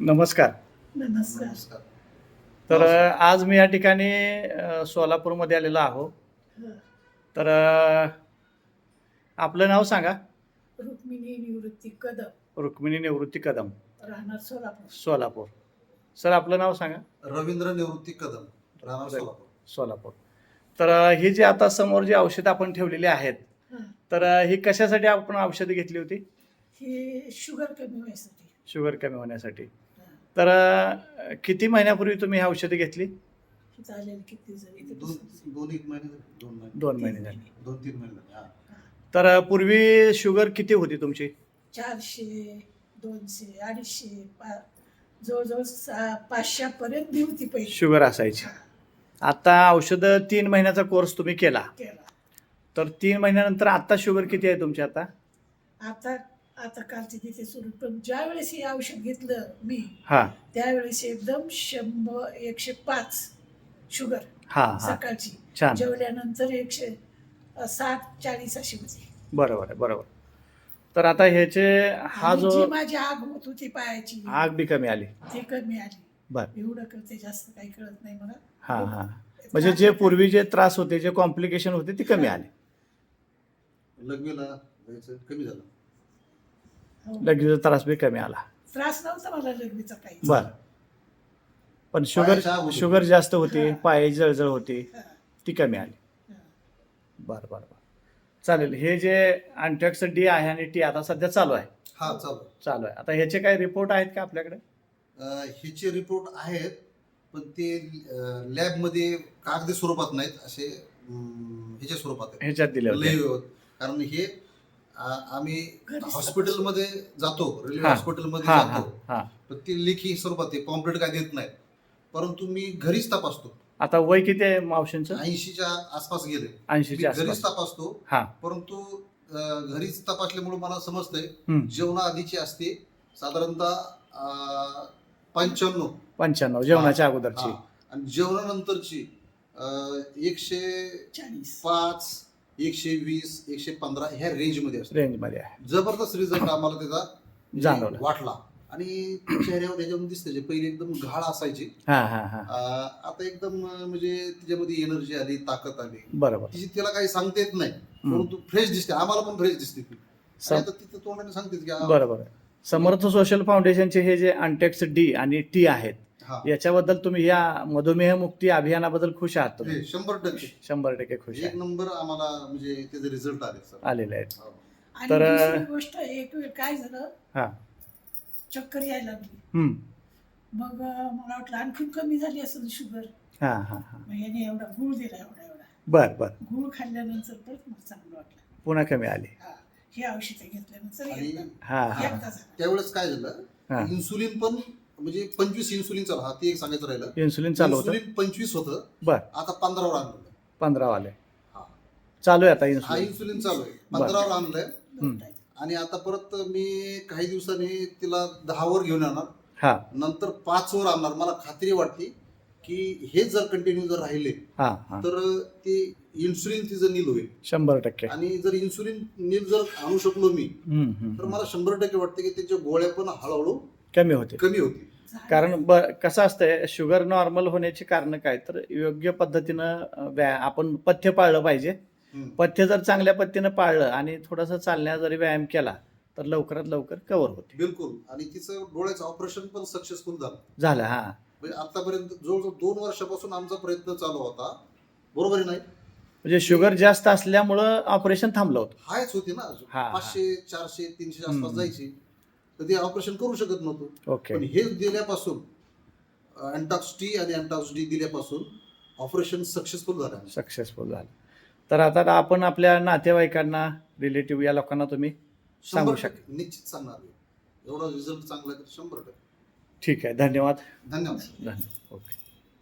नमस्कार. नमस्कार. नमस्कार. तर आज मी या ठिकाणी सोलापूरमध्ये आलेलो आहो. हं. तर आपलं नाव सांगा. रुक्मिणी निवृत्ती कदम, रुक्मिणी निवृत्ती कदम, राहणार सोलापूर. सोलापूर. सर आपलं नाव सांगा. रवींद्र निवृत्ती कदम, राहणार रवी- सोलापूर. सोलापूर. तर ही जी आता समोर जी औषधं आपण ठेवलेली आहेत, हं. तर ही कशासाठी आपण औषधं घेतली होती? हे शुगर कमी व्हायसाठी. शुगर कमी होण्यासाठी. हं. तर किती महिन्यापूर्वी तुम्ही ही औषधं घेतली? हे चालेल किती जरी ते दोन दिवसांचे. दोन एक महिने झाले. 2 महिने 2 महिने झाले. 2-3 महिने झाले. हा. तर पूर्वी शुगर किती होती तुमची? 400, 200, 250, जवळजवळ 500 पर्यंत बी होती पहिली. शुगर असायची. आता औषधं 3 महिन्याचा कोर्स तुम्ही केला. केला. तर 3 महिन्यानंतर आता शुगर किती आहे तुमची आता? आता आता कालची तिथे सुरू, पण ज्या वेळेस हे औषध घेतलं मी हां त्यावेळेस एकदम 100, 105 शुगर हां हां. सकाळची. छान. जेवल्यानंतर 160-40 अशी होती. बरोबर आहे, बरोबर. तर आता ह्याचे हा आणि जो जी माझी आग होत होती पायाची आग बी कमी आली. ती कमी आली. बरं. एवढं कळते, जास्त काही कळत नाही मला. हां हां. म्हणजे जे पूर्वी जे त्रास होते, जे कॉम्प्लिकेशन होते, ती कमी आली. लघवीला जायचं कमी झालं. हो. लगेच त्रास बी कमी आला. त्रास नव्हता मला लघवीचा काही. बरं. पण शुगर पायाची आग होती. शुगर जास्त होती, हां. पायाची जळजळ होती, हं, ती कमी आली. हं. बरं बरं बरं. चालेल. हे जे अँटॅक्स डी आहे आणि टी आता सध्या चालू आहे. हा चालू. चालू आहे. आता ह्याचे काही रिपोर्ट आहेत का आपल्याकडे? ह्याचे रिपोर्ट आहेत, पण ते लॅबमध्ये कागदी स्वरूपात नाहीत, असे ह्याच्या स्वरूपात आहेत. ह्याच्यात दिले होते. लय कारण हे आम्ही घरीच हॉस्पिटलमध्ये जातो, रेल्वे हां. हॉस्पिटलमध्ये हां हां जातो, हां. पण ते लेखी स्वरूपात आहे, पॉम्पलेट काय देत नाहीत. परंतु मी घरीच तपासतो. आता वय किती आहे मावशींचं? 80च्या आसपास गेले. 80च्या मी घरीच आसपास. तपासतो, हां. परंतु घरीच तपासल्यामुळे मला समजतंय हं. जेवणाआधीची असते साधारणतः 95. 95 जेवणाच्या अगोदरची. हा. आणि जेवणानंतरची 105, 40. 120, 115 ह्या रेंजमध्ये असते. रेंजमध्ये आहे. जबरदस्त रिझल्ट आम्हाला त्याचा जाणवला. वाटला. आणि चेहऱ्यावर त्याच्यावर दिसते, जे पहिले एकदम घाळ असायची, हां हां हां. आता एकदम म्हणजे त्याच्यामध्ये एनर्जी आली, ताकद आली. बरोबर. तिची त्याला काही सांगता येत नाही, परंतु फ्रेश दिसते. आम्हाला पण फ्रेश दिसते ती. सम- आणि आता तिथं तोंडाने सांगते की बरोबर आहे. समर्थ सोशल फाउंडेशनचे हे जे अँटेक्स डी आणि टी आहेत, हा, याच्याबद्दल तुम्ही या मधुमेह मुक्ती अभियानाबद्दल खुश आहात तुम्ही? हे 100% 100% खुश एक आहे. नंबर आम्हाला म्हणजे त्याचे रिझल्ट आले सर. आलेले आहेत. हो. आणि तर- दुसरी गोष्ट, एक वेळ काय झालं, हां. चक्कर यायला लागली. हं. मग मला वाटलं आणखीन कमी झाली असेल शुगर. हां हां हां. मग याने एवढा गुळ दिला, एवढा एवढा बरं बरं. गुळ खाल्ल्यानंतर परत मला चांगलं वाटलं. पुन्हा कमी आली. हा, हे औषध घेतल्यानंतर आणि एकदा हां हां. एकदा झालं. त्यावेळेस काय झालं, हां. इन्सुलिन पण म्हणजे 25 इन्सुलिन चालू, हा ते एक सांगायचं राहिलं. इन्सुलिन चालू होतं. इन्सुलिन 25 होतं, बरं. आता 15वर आणलं. 15 आले. हा. चालू आहे आता हा इन्सुलिन. इन्सुलिन चालू आहे, बरं. 15वर आणलंय. दोन टाईम. आणि आता परत मी काही दिवसांनी तिला 10वर घेऊन येणार, हां नंतर 5वर आणणार. मला खात्री वाटते की हे जर कंटिन्यू जर राहिले हां हां. तर ते इन्सुलिन तिचं नील होईल. 100%. आणि जर इन्सुलिन नील जर आणू शकलो मी, हं, हं, तर हं. मला 100% वाटते की त्याच्या गोळ्या पण हळूहळू कमी होते. कमी होतील. झालं. कारण कसं असतंय, शुगर नॉर्मल होण्याची कारण काय, तर योग्य पद्धतीनं आपण पथ्य पाळलं पाहिजे. हम्म. पथ्य जर चांगल्या पद्धतीनं पाळलं आणि थोडासा चालण्याचा जरी व्यायाम केला तर लवकरात लवकर कव्हर होते. बिलकुल. आणि तिचं डोळ्याचं ऑपरेशन पण सक्सेसफुल झालं. झालं. हां. म्हणजे आतापर्यंत जवळजवळ 2 वर्षापासून आमचा प्रयत्न चालू होता, बरोबर आहे नाही? म्हणजे शुगर जास्त असल्यामुळं ऑपरेशन थांबलं होतं. हायच होती ना, हा. 500, 400, 300 आसपास हम्म. जायची, तर ते ऑपरेशन करू शकत नव्हतो. ओके. पण हे दिल्यापासून, अँटॉक्स टी आणि अँटॉक्स डी दिल्यापासून ऑपरेशन सक्सेसफुल झालं. सक्सेसफुल झालं. तर आता आपण आपल्या नातेवाईकांना, रिलेटिव्ह या लोकांना तुम्ही सांगू 100% निश्चित सांगणार मी. एवढा रिझल्ट चांगला आहे तर 100%. ठीक आहे. धन्यवाद. धन्यवाद. धन्यवाद. ओके.